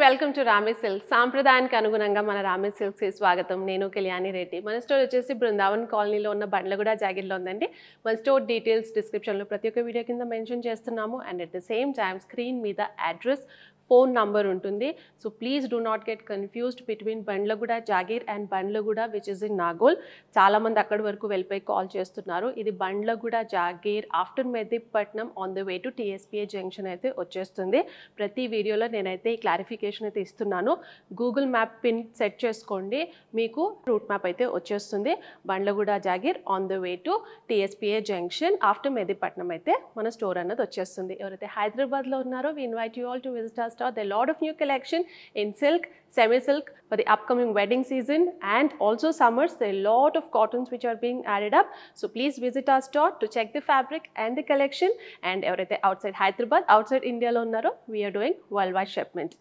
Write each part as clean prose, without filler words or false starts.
Welcome to రామే silks. సాంప్రదాయానికి అనుగుణంగా మన రామే సిల్క్స్కి స్వాగతం. నేను కళ్యాణి రెడ్డి. మన స్టోర్ వచ్చేసి బృందావన్ కాలనీలో ఉన్న బండ్లగూడ జాగిర్లో ఉందండి. మన స్టోర్ డీటెయిల్స్ డిస్క్రిప్షన్లో ప్రతి ఒక్క వీడియో కింద మెన్షన్ చేస్తున్నాము. And at the same time screen మీద అడ్రస్, ఫోన్ నంబర్ ఉంటుంది. So please do not get confused between Bandlaguda jagir and Bandlaguda which is in Nagole. చాలామంది అక్కడి వరకు వెళ్ళిపోయి కాల్ చేస్తున్నారు. ఇది Bandlaguda jagir after Mehdipatnam on the way to TSPA junction అయితే వచ్చేస్తుంది. ప్రతి వీడియోలో నేనైతే ఈ క్లారిఫికేషన్ అయితే ఇస్తున్నాను. గూగుల్ మ్యాప్ పిన్ సెట్ చేసుకోండి, మీకు రూట్ మ్యాప్ అయితే వచ్చేస్తుంది. Bandlaguda jagir on the way to TSPA junction after Mehdipatnam అయితే మన స్టోర్ అన్నది వచ్చేస్తుంది. ఎవరైతే హైదరాబాద్లో ఉన్నారో we invite you all to visit our store. There are a lot of new collection in silk, semi-silk for the upcoming wedding season and also summers. There are a lot of cottons which are being added up. So please visit our store to check the fabric and the collection. And everything outside Hyderabad, outside India lo unnaro, we are doing worldwide shipment.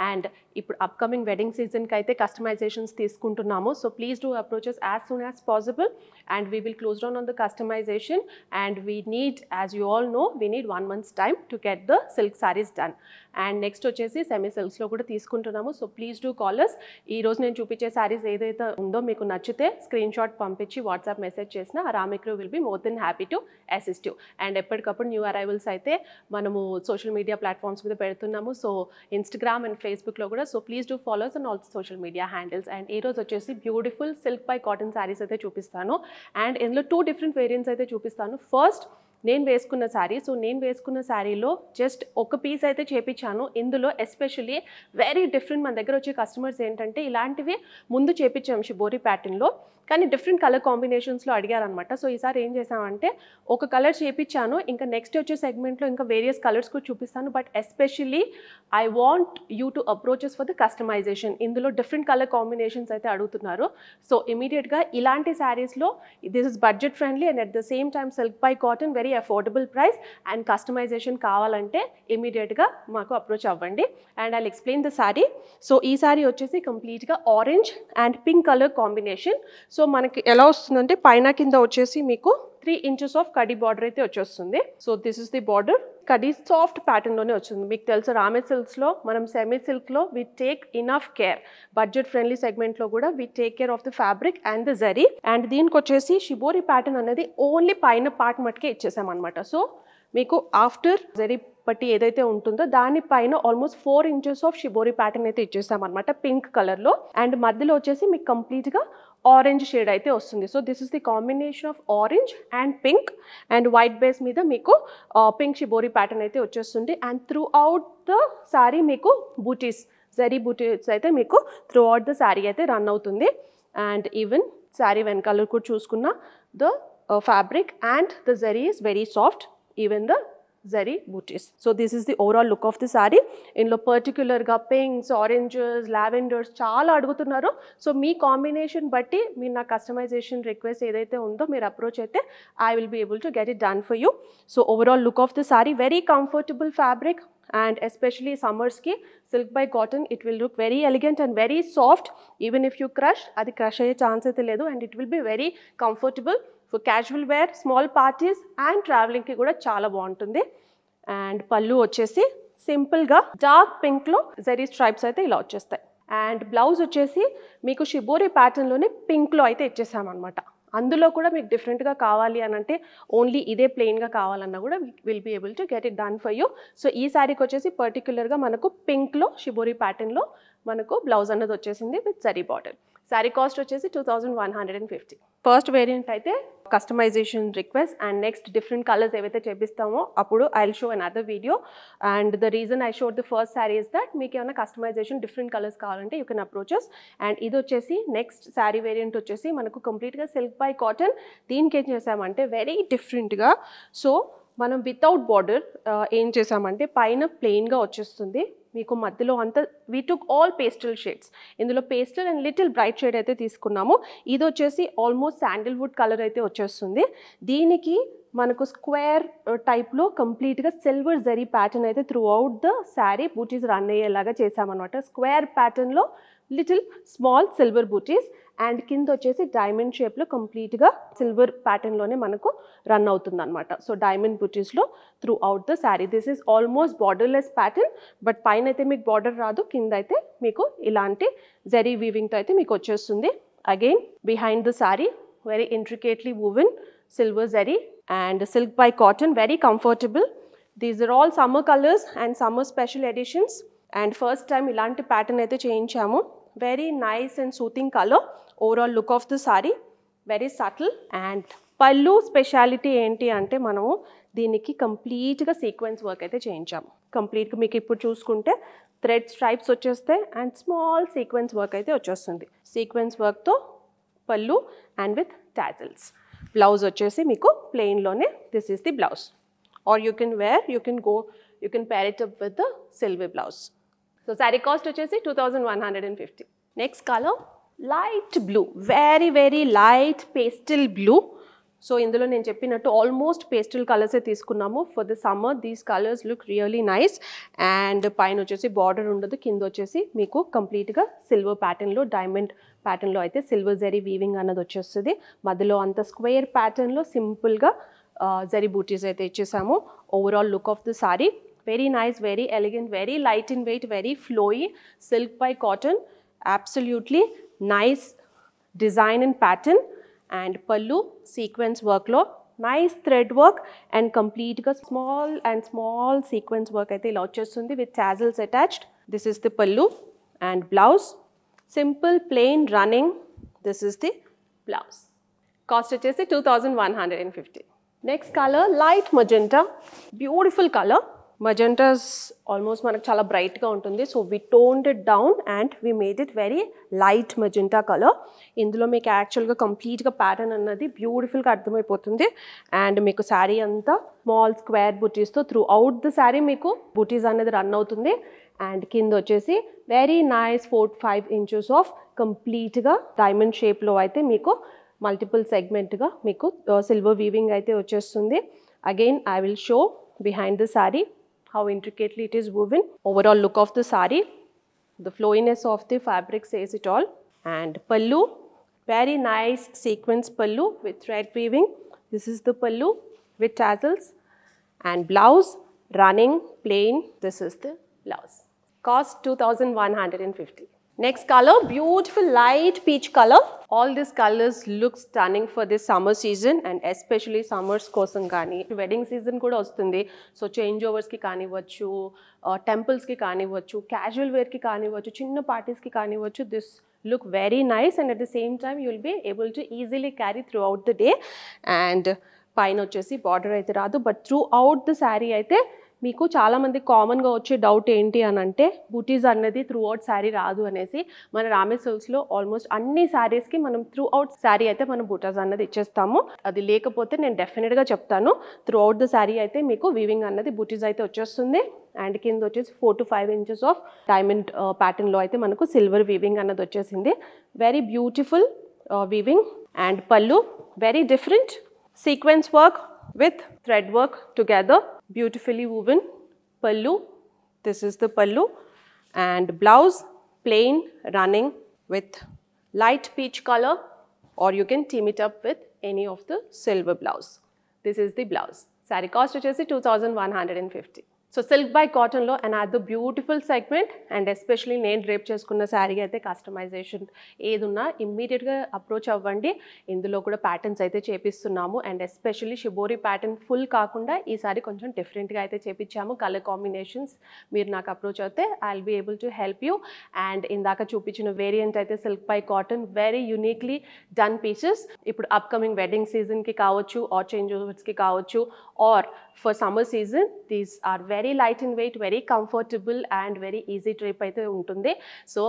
And ఇప్పుడు upcoming wedding season ki aithe customizations తీసుకుంటున్నాము. So please do approach us as soon as possible and we will close down on the customization. And we need, as you all know, we need 1 month's time to get the silk sarees done. And next వచ్చేసి semi సిల్క్స్లో కూడా తీసుకుంటున్నాము. So please do call us. ఈ రోజు నేను చూపించే శారీస్ ఏదైతే ఉందో మీకు నచ్చితే స్క్రీన్ షాట్ పంపించి వాట్సాప్ మెసేజ్ చేసిన రామిక్రూ will be more than happy to assist you. And ఎప్పటికప్పుడు న్యూ అరైవల్స్ అయితే మనము సోషల్ మీడియా ప్లాట్ఫామ్స్ మీద పెడుతున్నాము. సో ఇన్స్టాగ్రామ్ అండ్ ఫేస్బుక్లో కూడా. So please do follows and also social media handles. And ఈ రోజు వచ్చేసి beautiful silk by cotton saris అయితే చూపిస్తాను. అండ్ ఇందులో 2 డిఫరెంట్ వేరియంట్స్ అయితే చూపిస్తాను. ఫస్ట్ నేను వేసుకున్న శారీ. సో నేను వేసుకున్న శారీలో జస్ట్ ఒక పీస్ అయితే చేపించాను. ఇందులో ఎస్పెషల్లీ వెరీ డిఫరెంట్ మన దగ్గర వచ్చే కస్టమర్స్ ఏంటంటే ఇలాంటివి ముందు చేపించాము షిబోరి ప్యాటర్న్లో, కానీ డిఫరెంట్ కలర్ కాంబినేషన్స్లో అడిగారనమాట. సో ఈసారి ఏం చేసామంటే ఒక కలర్ చేపించాను, ఇంకా నెక్స్ట్ వచ్చే సెగ్మెంట్లో ఇంకా వేరియస్ కలర్స్ కూడా చూపిస్తాను. But especially I want you to approaches for the customisation. ఇందులో డిఫరెంట్ కలర్ కాంబినేషన్స్ అయితే అడుగుతున్నారు. సో ఇమీడియట్గా ఇలాంటి శారీస్లో this is budget friendly and at the same time silk by cotton, very affordable price and customisation కావాలంటే ఇమీడియట్గా మాకు approach అవ్వండి. And I'll explain the sari. So ఈ శారీ వచ్చేసి కంప్లీట్గా orange and pink colour combination. So మనకి ఎలా వస్తుందంటే పైన కింద వచ్చేసి మీకు 3 inches ఆఫ్ కడీ బార్డర్ అయితే వచ్చేస్తుంది. So this is the border. కడీ సాఫ్ట్ ప్యాటర్న్లోనే వచ్చింది. మీకు తెలుసు రామే సిల్క్స్లో మనం సెమీ సిల్క్లో we take enough care. Budget friendly సెగ్మెంట్లో కూడా we take care of the fabric and the zari. And దీనికి వచ్చేసి షిబోరి ప్యాటర్న్ అనేది ఓన్లీ పైన పార్ట్ మటుకే ఇచ్చేసామన్నమాట. సో మీకు ఆఫ్టర్ జరీ పట్టి ఏదైతే ఉంటుందో దానిపైన almost 4 inches of shibori pattern అయితే ఇచ్చేసామన్నమాట పింక్ కలర్లో. అండ్ మధ్యలో వచ్చేసి మీకు కంప్లీట్గా ఆరెంజ్ షేడ్ అయితే వస్తుంది. So this is the combination of orange and pink and white base మీద మీకు పింక్ షిబోరి ప్యాటర్న్ అయితే వచ్చేస్తుంది. And through out the sari మీకు బూటీస్, జరీ బూటీస్ అయితే మీకు త్రూ అవుట్ ద శారీ అయితే రన్ అవుతుంది. అండ్ ఈవెన్ శారీ వెనకాల కూడా చూసుకున్న the fabric and the zari is very soft, even the zari bootis. So this is the overall look of the sari. ఇందులో పర్టిక్యులర్గా పింక్స్, ఆరెంజెస్, లావెండర్స్ చాలా అడుగుతున్నారు. సో మీ కాంబినేషన్ బట్టి మీరు నా కస్టమైజేషన్ రిక్వెస్ట్ ఏదైతే ఉందో మీరు అప్రోచ్ అయితే I will be able to get it done for you. So overall look of the sari, very comfortable fabric and especially summers ki silk by cotton it will look very elegant and very soft. Even if you crush adi crush aye chance aithe ledu and it will be very comfortable for casual wear, small parties and traveling ki kuda chaala baaguntundi. And pallu vachesi simple ga dark pink lo zari stripes aithe ila vachestayi. And blouse vachesi meeku shibori pattern lone pink lo aithe ichchesam annamata. అందులో కూడా మీకు డిఫరెంట్గా కావాలి అని అంటే only ఇదే ప్లెయిన్గా కావాలన్నా కూడా will be able to get it done for you. So ఈ శారీకి వచ్చేసి పర్టికులర్గా మనకు పింక్లో షిబోరి ప్యాటర్న్లో మనకు బ్లౌజ్ అన్నది వచ్చేసింది with zari border. Sari cost వచ్చేసి 2150. ఫస్ట్ వేరియంట్ అయితే customisation request and next different colours ఏవైతే చేపిస్తామో అప్పుడు I will show another video. And the reason I showed the first sari is that మీకు ఏమైనా కస్టమైజేషన్ డిఫరెంట్ కలర్స్ కావాలంటే యూ కెన్ అప్రోచెస్. అండ్ ఇది వచ్చేసి నెక్స్ట్ శారీ వేరియంట్ వచ్చేసి మనకు కంప్లీట్గా సిల్క్ బై కాటన్. దీనికి ఏం చేసామంటే వెరీ డిఫరెంట్గా, సో మనం వితౌట్ బార్డర్ ఏం చేసామంటే పైన ప్లెయిన్గా వచ్చేస్తుంది. మీకు మధ్యలో అంతా we took all pastel shades. ఇందులో pastel and little bright shade అయితే తీసుకున్నాము. ఇది వచ్చేసి ఆల్మోస్ట్ శాండిల్వుడ్ కలర్ అయితే వచ్చేస్తుంది. దీనికి మనకు స్క్వేర్ టైప్లో కంప్లీట్గా సిల్వర్ జరీ ప్యాటర్న్ అయితే throughout the sari bootis run అయ్యేలాగా చేసామన్నమాట. స్క్వేర్ ప్యాటర్న్లో little small silver bootis and కింద వచ్చేసి డైమండ్ షేప్లో కంప్లీట్గా సిల్వర్ ప్యాటర్న్లోనే మనకు రన్ అవుతుంది అనమాట. సో డైమండ్ బుటీస్లో throughout the sari. This is almost borderless pattern, but పైన అయితే మీకు బార్డర్ రాదు, కింద అయితే మీకు ఇలాంటి జరీ వీవింగ్తో అయితే మీకు వచ్చేస్తుంది. Again behind the sari very intricately woven silver zari and silk by cotton, very comfortable. These are all summer colors and summer special editions, and first time ilanti pattern aithe cheyinchamu. Very nice and soothing color. Overall look of the saree very subtle. And pallu speciality enti ante manamu దీనికి కంప్లీట్గా sequence work అయితే చేయించాము. కంప్లీట్గా మీకు ఇప్పుడు చూసుకుంటే thread stripes వచ్చేస్తాయి and small sequence work అయితే వచ్చేస్తుంది. సీక్వెన్స్ వర్క్తో పళ్ళు అండ్ విత్ టాజిల్స్. బ్లౌజ్ వచ్చేసి మీకు ప్లెయిన్లోనే this is the blouse, or you can wear you can pair it up with the silver blouse. So sari cost వచ్చేసి 2150. Next colour light blue, very very light pastel blue. So ఇందులో నేను చెప్పినట్టు almost pastel కలర్సే తీసుకున్నాము for the summer. These colours look really nice. And పైన వచ్చేసి border ఉండదు, కింద వచ్చేసి మీకు కంప్లీట్గా సిల్వర్ ప్యాటర్న్లో డైమండ్ ప్యాటర్న్లో అయితే సిల్వర్ జరీ వీవింగ్ అన్నది వచ్చేస్తుంది. మధ్యలో అంత స్క్వేర్ ప్యాటర్న్లో సింపుల్గా జరీ బూటీస్ అయితే ఇచ్చేసాము. Overall look of the sari very nice, very elegant, very light in weight, very flowy. Silk by cotton, absolutely nice design and pattern. And pallu sequence వర్క్లో నైస్ థ్రెడ్ వర్క్ అండ్ కంప్లీట్గా స్మాల్ సీక్వెన్స్ వర్క్ అయితే ఇలా వచ్చేస్తుంది with tassels attached. This is the pallu and blouse simple plain running. This is the blouse. Cost వచ్చేసి 2150. Next colour light magenta, beautiful colour. Magentas almost మనకు చాలా బ్రైట్గా ఉంటుంది. So we toned it down and we made it very light magenta colour. ఇందులో మీకు యాక్చువల్గా కంప్లీట్గా pattern అన్నది బ్యూటిఫుల్గా అర్థమైపోతుంది. అండ్ మీకు శారీ అంతా స్మాల్ స్క్వేర్ బుటీస్తో త్రూ అవుట్ ద శారీ మీకు బుటీస్ అనేది రన్ అవుతుంది. అండ్ కింద వచ్చేసి వెరీ నైస్ 4-5 inches ఆఫ్ కంప్లీట్గా డైమండ్ షేప్లో అయితే మీకు మల్టిపుల్ సెగ్మెంట్గా మీకు సిల్వర్ వీవింగ్ అయితే వచ్చేస్తుంది. Again I will show behind the saree how intricately it is woven. Overall look of the saree, the flowiness of the fabric says it all. And pallu, very nice sequence pallu with thread weaving. This is the pallu with tassels. And blouse running plain. This is the blouse. Cost 2150. Next color, beautiful light peach color. All these colors look stunning for this summer season and especially summers kosam gaani wedding season kuda ostundi. So change overs ki kaanivachu, temples ki kaanivachu, casual wear ki kaanivachu, chinna parties ki kaanivachu. This look very nice and at the same time you will be able to easily carry throughout the day. And paina vachesi border aithe raadu, but throughout the saree aithe మీకు చాలామంది కామన్గా వచ్చే doubt ఏంటి అని అంటే బూటీస్ అన్నది through out sari రాదు అనేసి. మన రామే సిల్క్స్లో ఆల్మోస్ట్ అన్ని శారీస్కి మనం త్రూ అవుట్ శారీ అయితే మనం బూటాస్ అన్నది ఇచ్చేస్తాము. అది లేకపోతే నేను డెఫినెట్గా చెప్తాను. త్రూ అవుట్ ద శారీ అయితే మీకు వీవింగ్ అన్నది బూటీస్ అయితే వచ్చేస్తుంది. అండ్ కింద వచ్చేసి 4-5 inches ఆఫ్ డైమండ్ ప్యాటర్న్లో అయితే మనకు సిల్వర్ వీవింగ్ అన్నది వచ్చేసింది. Very beautiful weaving. అండ్ పళ్ళు very different sequence work with thread work together, beautifully woven. Pallu, this is the pallu. And blouse plain running with light peach color, or you can team it up with any of the silver blouse. This is the blouse. Saree cost vachesi 2150. So silk by cotton lo another beautiful segment, and especially నేను drape చేసుకున్న శారీ అయితే customization ఏదున్నా ఇమ్మీడియట్గా approach అవ్వండి. ఇందులో కూడా patterns అయితే చేపిస్తున్నాము. And especially shibori pattern full కాకుండా ఈసారి కొంచెం డిఫరెంట్గా అయితే చేపించాము. కలర్ కాంబినేషన్స్ మీరు నాకు అప్రోచ్ అయితే I will be able to help you. And ఇందాక చూపించిన వేరియంట్ అయితే silk by cotton, very uniquely done pieces. ఇప్పుడు అప్కమింగ్ వెడ్డింగ్ సీజన్కి కావచ్చు, ఆర్ చేంజ్ ఓవర్స్కి కావచ్చు, or for summer season, these are very light in weight, very comfortable and very easy drape aithe untundi. So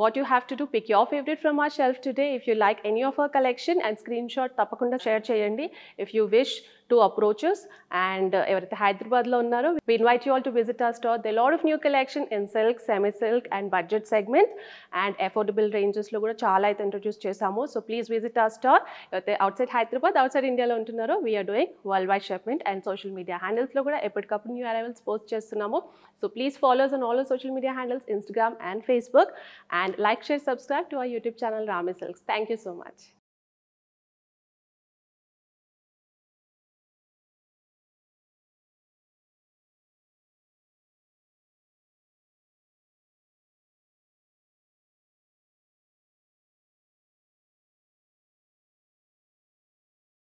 what you have to do, pick your favorite from our shelf today. If you like any of our collection and screenshot tapakunda share cheyandi. If you wish to approach us. And ఎవరైతే హైదరాబాద్లో ఉన్నారో we invite you all to visit our store. There are a lot of new collection in silk, semi silk and budget segment, and affordable ranges లో కూడా చాలా అయితే introduce చేసాము. So please visit our store. ఎవరైతే outside Hyderabad outside ఇండియాలో ఉంటున్నారో we are doing worldwide shipment, and social media హ్యాండిల్స్లో కూడా ఎప్పటికప్పుడు న్యూ అరైవల్స్ పోస్ట్ చేస్తున్నాము. So please follow us on all our social media handles, Instagram and Facebook, and like, share, subscribe to our YouTube channel Rami Silks. Thank you so much.